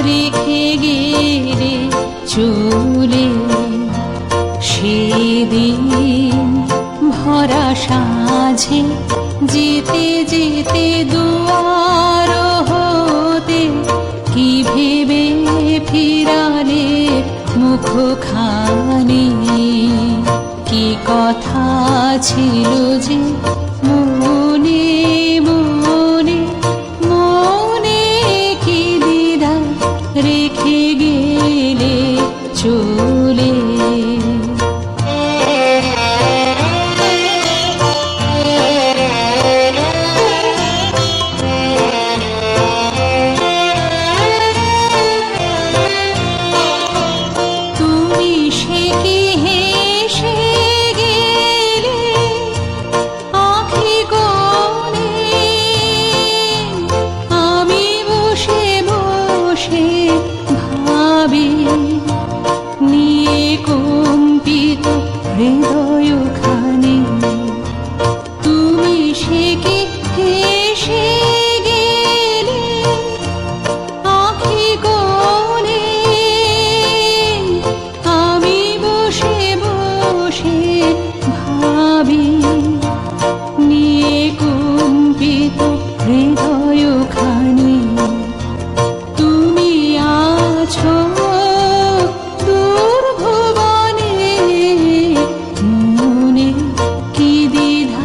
রেখে গেলে চলে সেদিন ভরা সাঁঝে যেতে যেতে দুয়ার হতে কি ভেবে ফিরালে মুখখানি কি কথা ছিল যে মনে মনে মনে কি দ্বিধা রেখে গেলে চলে তুমি সে কি হেসে গেলে আঁখি কোণে আমি বসে বসে ভাবি নিয়ে কম্পিত হৃদয়খানি তুমি সে কি হেসে গেলে আঁখি কোণে আমি বসে বসে ভাবি নিয়ে কম্পিত হৃদয়খানি তুমি আছো দূর ভুবনে মনে কি দ্বিধা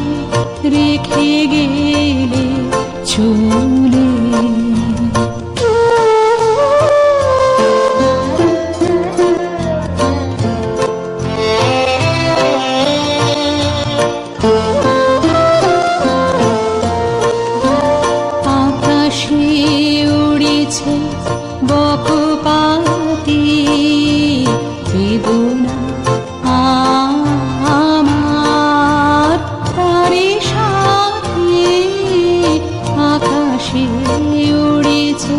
রেখে গেলে চলে আকাশে উড়েছে বকপাতি বেদনা আমার তারে সাথে আকাশে উড়েছে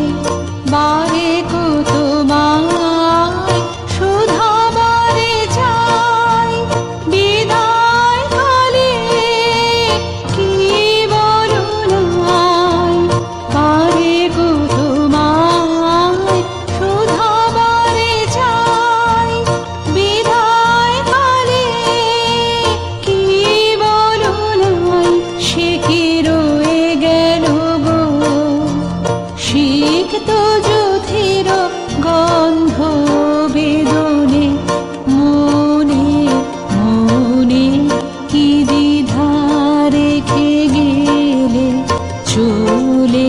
বারে কত মায় সুধা বারে চাই বিদায় কালে কি বলো নাই বারে কত মায় সুধা বারে চাই বিদায় কালে কি বলো নাই সে কি রয়ে গেল গো সিক্ত যুথির গন্ধ বেদনে মনে মনে কি দ্বিধা রেখে গেলে চলে